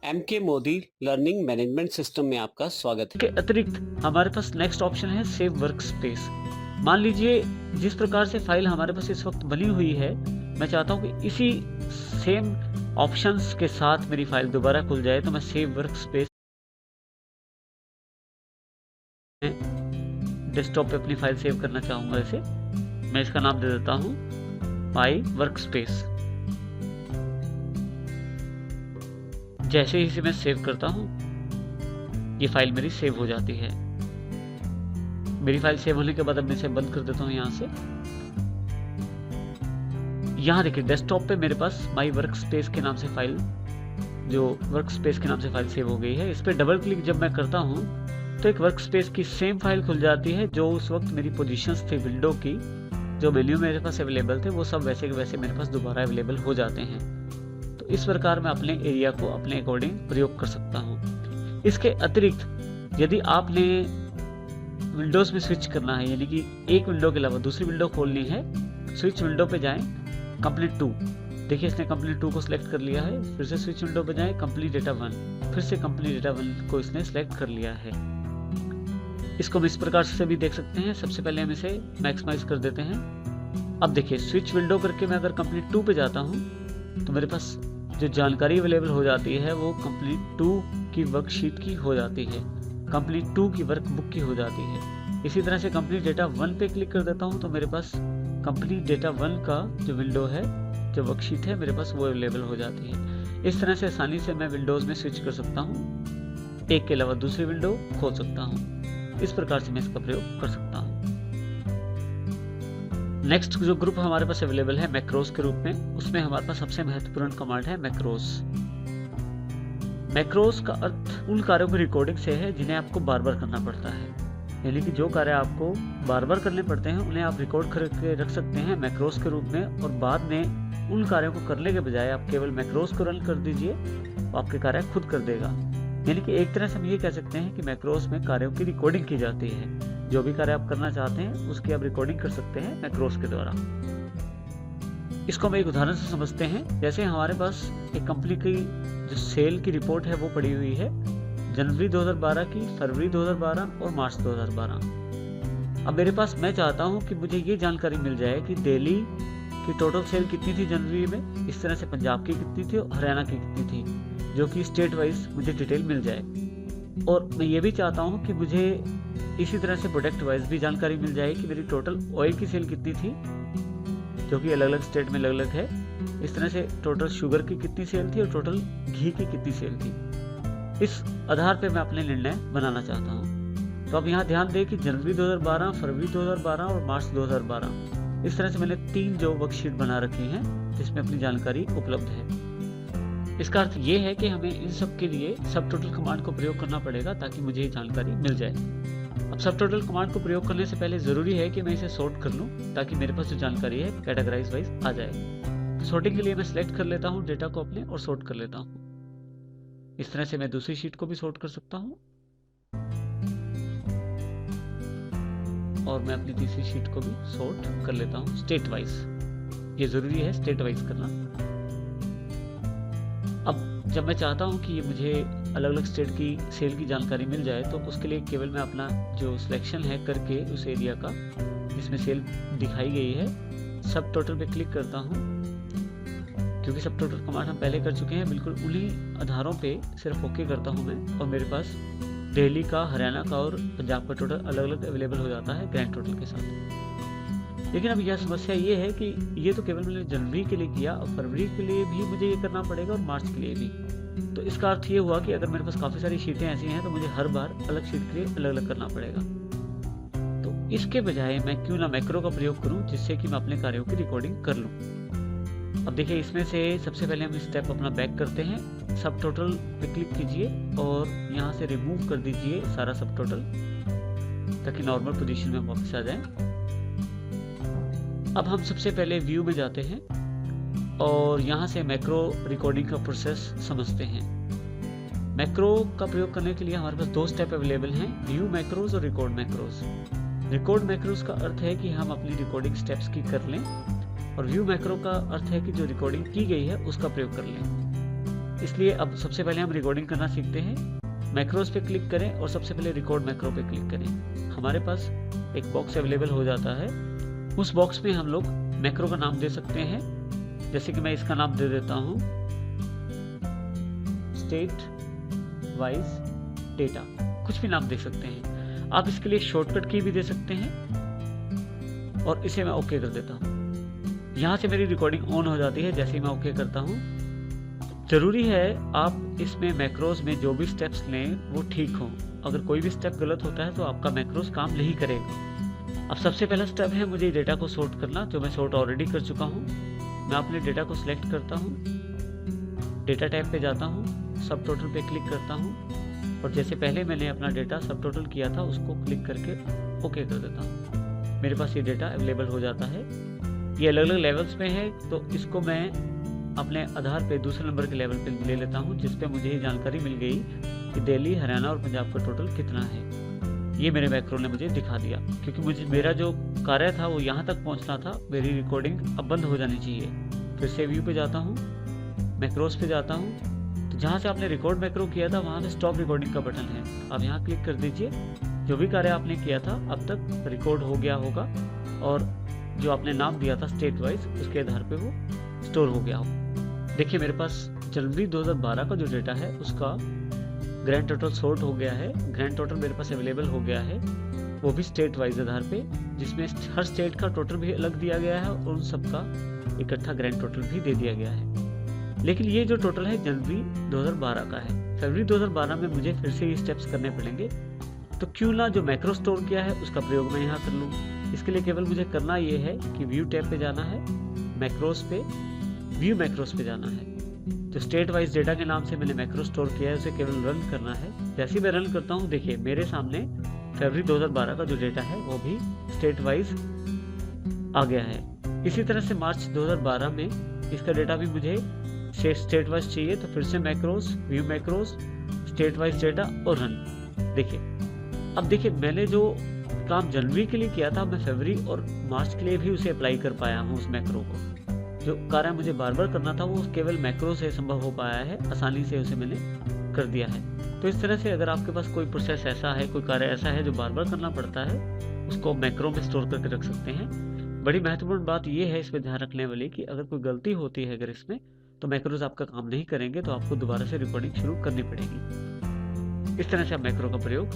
MK Modi learning management system में आपका स्वागत है। के अतिरिक्त हमारे पास नेक्स्ट ऑप्शन है सेव वर्क स्पेस। मान लीजिए जिस प्रकार से फाइल हमारे पास इस वक्त बनी हुई है, मैं चाहता हूं कि इसी सेम ऑप्शंस के साथ मेरी फाइल दोबारा खुल जाए, तो मैं सेव वर्क स्पेस डेस्कटॉप पे अपनी फाइल सेव करना चाहूंगा। इसे मैं इसका नाम दे देता हूं माई वर्क स्पेस। जैसे ही इसे मैं सेव करता हूं, ये फाइल मेरी सेव हो जाती है। मेरी फाइल सेव होने के बाद अब मैं इसे बंद कर देता हूं यहां से। यहां देखिए डेस्कटॉप पे मेरे पास माई वर्क स्पेस के नाम से फाइल, जो वर्क स्पेस के नाम से फाइल सेव हो गई है। इस पर डबल क्लिक जब मैं करता हूं तो एक वर्क स्पेस की सेम फाइल खुल जाती है, जो उस वक्त मेरी पोजीशंस थी विंडो की, जो मेन्यू मेरे पास अवेलेबल थे, वो सब वैसे के वैसे मेरे पास दोबारा अवेलेबल हो जाते हैं। तो इस प्रकार मैं अपने एरिया को अपने अकॉर्डिंग प्रयोग कर सकता हूँ। इसके अतिरिक्त यदि आपने विंडोज में स्विच करना है, यानी कि एक विंडो के अलावा दूसरी विंडो खोलनी है, स्विच विंडो पे जाएं, कंप्लीट टू, देखिए इसने कंप्लीट टू को सिलेक्ट कर लिया है। फिर से स्विच विंडो पे जाएं, कंप्लीट डेटा वन, फिर से कंप्लीट डेटा वन को इसने सिलेक्ट कर लिया है। इसको हम इस प्रकार से भी देख सकते हैं। सबसे पहले हम इसे मैक्सिमाइज कर देते हैं। अब देखिए स्विच विंडो करके मैं अगर कंप्लीट टू पे जाता हूँ तो मेरे पास जो जानकारी अवेलेबल हो जाती है वो कंप्लीट टू की वर्कशीट की हो जाती है, कंप्लीट टू की वर्कबुक की हो जाती है। इसी तरह से कंप्लीट डेटा वन पे क्लिक कर देता हूँ तो मेरे पास कंप्लीट डेटा वन का जो विंडो है, जो वर्कशीट है, मेरे पास वो अवेलेबल हो जाती है। इस तरह से आसानी से मैं विंडोज में स्विच कर सकता हूँ, एक के अलावा दूसरी विंडो खोल सकता हूँ। इस प्रकार से मैं इसका प्रयोग कर सकता हूँ। नेक्स्ट जो ग्रुप हमारे पास अवेलेबल है मैक्रोस के रूप में, उसमें हमारे पास सबसे महत्वपूर्ण कमांड है मैक्रोस। मैक्रोस का अर्थ उन कार्यों की रिकॉर्डिंग से है जिन्हें आपको बार बार करना पड़ता है, यानी कि जो कार्य आपको बार बार करने पड़ते हैं उन्हें आप रिकॉर्ड करके रख सकते हैं मैक्रोस के रूप में, और बाद में उन कार्यों को करने के बजाय आप केवल मैक्रोस को रन कर दीजिए, आपके कार्य खुद कर देगा। यानी कि एक तरह से हम ये कह सकते हैं कि मैक्रोस में कार्यों की रिकॉर्डिंग की जाती है। जो भी कार्य आप करना चाहते हैं उसकी आप रिकॉर्डिंग कर सकते हैं मैक्रोस के द्वारा। इसको हम एक उदाहरण से समझते हैं। जैसे हमारे पास एक कंपनी की जो सेल की रिपोर्ट है वो पड़ी हुई है, जनवरी 2012 की, फरवरी 2012 और मार्च 2012। अब मेरे पास, मैं चाहता हूं कि मुझे ये जानकारी मिल जाए कि दिल्ली की टोटल सेल कितनी थी जनवरी में, इस तरह से पंजाब की कितनी थी और हरियाणा की कितनी थी, जो कि स्टेट वाइज मुझे डिटेल मिल जाए। और मैं ये भी चाहता हूँ कि मुझे इसी तरह से प्रोडक्ट वाइज भी जानकारी मिल जाए कि मेरी टोटल ऑयल की सेल कितनी थी, जो कि अलग अलग स्टेट में अलग अलग है। इस तरह से टोटल शुगर की कितनी सेल थी और टोटल घी की कितनी सेल थी। इस आधार पे मैं अपने निर्णय बनाना चाहता हूँ। तो अब यहाँ ध्यान दें कि जनवरी 2012, फरवरी 2012 और मार्च 2012, इस तरह से मैंने 3 जो वर्कशीट बना रखी हैं जिसमें अपनी जानकारी उपलब्ध है। इसका अर्थ ये है कि हमें इन सब के लिए सब टोटल कमांड को प्रयोग करना पड़ेगा ताकि मुझे ये जानकारी मिल जाए। अब सब टोटल कमांड को प्रयोग करने से पहले ज़रूरी है कि मैं इसे सॉर्ट कर लूँ ताकि मेरे पास जो जानकारी है कैटेगराइज वाइज आ जाए। तो सॉर्टिंग के लिए मैं सिलेक्ट कर लेता हूँ डेटा को अपने और सॉर्ट कर लेता हूँ। इस तरह से मैं दूसरी शीट को भी सॉर्ट कर सकता हूँ और मैं अपनी तीसरी शीट को भी सॉर्ट कर लेता हूँ स्टेट वाइज। ये ज़रूरी है स्टेट वाइज करना। अब जब मैं चाहता हूं कि ये मुझे अलग अलग स्टेट की सेल की जानकारी मिल जाए तो उसके लिए केवल मैं अपना जो सिलेक्शन है करके उस एरिया का जिसमें सेल दिखाई गई है, सब टोटल पे क्लिक करता हूं। क्योंकि सब टोटल कमांड हम पहले कर चुके हैं, बिल्कुल उन्हीं आधारों पे सिर्फ ओके करता हूं मैं, और मेरे पास दिल्ली का, हरियाणा का और पंजाब का टोटल अलग अलग अवेलेबल हो जाता है ग्रैंड टोटल के साथ। लेकिन अब यह समस्या ये है कि ये तो केवल मैंने जनवरी के लिए किया, और फरवरी के लिए भी मुझे ये करना पड़ेगा और मार्च के लिए भी। तो इसका अर्थ ये हुआ कि अगर मेरे पास काफ़ी सारी शीटें ऐसी हैं तो मुझे हर बार अलग शीट के लिए अलग अलग करना पड़ेगा। तो इसके बजाय मैं क्यों ना मैक्रो का प्रयोग करूं, जिससे कि मैं अपने कार्यों की रिकॉर्डिंग कर लूं। अब देखिए इसमें से सबसे पहले हम स्टेप अपना बैक करते हैं। सब टोटल पे क्लिक कीजिए और यहाँ से रिमूव कर दीजिए सारा सब टोटल ताकि नॉर्मल पोजीशन में वापस आ जाए। अब हम सबसे पहले व्यू में जाते हैं और यहाँ से मैक्रो रिकॉर्डिंग का प्रोसेस समझते हैं। मैक्रो का प्रयोग करने के लिए हमारे पास 2 स्टेप अवेलेबल हैं, व्यू मैक्रोज और रिकॉर्ड मैक्रोज। रिकॉर्ड मैक्रोज का अर्थ है कि हम अपनी रिकॉर्डिंग स्टेप्स की कर लें, और व्यू मैक्रो का अर्थ है कि जो रिकॉर्डिंग की गई है उसका प्रयोग कर लें। इसलिए अब सबसे पहले हम रिकॉर्डिंग करना सीखते हैं। मैक्रोस पे क्लिक करें और सबसे पहले रिकॉर्ड मैक्रो पे क्लिक करें। हमारे पास एक बॉक्स अवेलेबल हो जाता है। उस बॉक्स में हम लोग मैक्रो का नाम दे सकते हैं। जैसे कि मैं इसका नाम दे देता हूँ स्टेट वाइज डेटा, कुछ भी नाम दे सकते हैं। आप इसके लिए शॉर्टकट की भी दे सकते हैं और इसे मैं ओके कर देता हूँ। यहाँ से मेरी रिकॉर्डिंग ऑन हो जाती है जैसे ही मैं ओके करता हूँ। ज़रूरी है आप इसमें मैक्रोस में जो भी स्टेप्स लें वो ठीक हों। अगर कोई भी स्टेप गलत होता है तो आपका मैक्रोस काम नहीं करेगा। अब सबसे पहला स्टेप है मुझे डेटा को सॉर्ट करना, जो मैं सॉर्ट ऑलरेडी कर चुका हूँ। मैं अपने डेटा को सिलेक्ट करता हूँ, डेटा टैब पे जाता हूँ, सब टोटल पे क्लिक करता हूँ और जैसे पहले मैंने अपना डेटा सब टोटल किया था उसको क्लिक करके ओके कर देता हूँ। मेरे पास ये डेटा अवेलेबल हो जाता है। ये अलग अलग लेवल्स में है, तो इसको मैं अपने आधार पे दूसरे नंबर के लेवल पे ले लेता हूँ, जिस पे मुझे ये जानकारी मिल गई कि दिल्ली, हरियाणा और पंजाब का टोटल कितना है। ये मेरे मैक्रो ने मुझे दिखा दिया, क्योंकि मेरा जो कार्य था वो यहाँ तक पहुँचना था। मेरी रिकॉर्डिंग अब बंद हो जानी चाहिए। फिर से व्यू पे जाता हूँ, मैक्रोस पे जाता हूँ, तो जहाँ से आपने रिकॉर्ड मैक्रो किया था वहाँ पे स्टॉप रिकॉर्डिंग का बटन है। आप यहाँ क्लिक कर दीजिए। जो भी कार्य आपने किया था अब तक रिकॉर्ड हो गया होगा और जो आपने नाम दिया था स्टेट वाइज उसके आधार पे वो स्टोर हो गया हो। देखिए मेरे पास जनवरी 2012 का जो डेटा है उसका ग्रैंड टोटल सॉर्ट हो गया है। ग्रैंड टोटल मेरे पास अवेलेबल हो गया है, वो भी स्टेट वाइज आधार पे, जिसमें हर स्टेट का टोटल भी अलग दिया गया है और उन सबका इकट्ठा ग्रैंड टोटल भी दे दिया गया है। लेकिन ये जो टोटल है जनवरी 2012 का है। फरवरी 2012 में मुझे फिर से ये स्टेप्स करने पड़ेंगे, तो क्यों ना जो मैक्रो स्टोर किया है उसका प्रयोग मैं यहाँ कर लूँ। इसके लिए केवल मुझे करना ये है कि व्यू टैब पे जाना है, मैक्रोस पे, व्यू मैक्रोस पे जाना है। जो स्टेट वाइज डेटा के नाम से मैंने मैक्रो स्टोर किया है उसे केवल रन करना है। जैसे ही मैं रन करता हूँ, देखिए मेरे सामने फरवरी 2012 का जो डेटा है वो भी स्टेट वाइज आ गया है। इसी तरह से मार्च 2012 में इसका डेटा भी मुझे स्टेट वाइज चाहिए, तो फिर से macros, view macros, state wise data और रन। देखिए अब देखिए मैंने जो काम जनवरी के लिए किया था मैं फरवरी और मार्च के लिए भी उसे अप्लाई कर पाया हूँ उस मैक्रो को। जो कार्य मुझे बार बार करना था वो केवल मैक्रो से संभव हो पाया है, आसानी से उसे मैंने कर दिया है। तो इस तरह से अगर आपके पास कोई प्रोसेस ऐसा है, कोई कार्य ऐसा है जो बार बार करना पड़ता है, उसको मैक्रो में स्टोर करके रख सकते हैं। बड़ी महत्वपूर्ण बात यह है इसमें ध्यान रखने वाली कि अगर कोई गलती होती है अगर इसमें, तो मैक्रोज आपका काम नहीं करेंगे, तो आपको दोबारा से रिकॉर्डिंग शुरू करनी पड़ेगी। इस तरह से आप मैक्रो का प्रयोग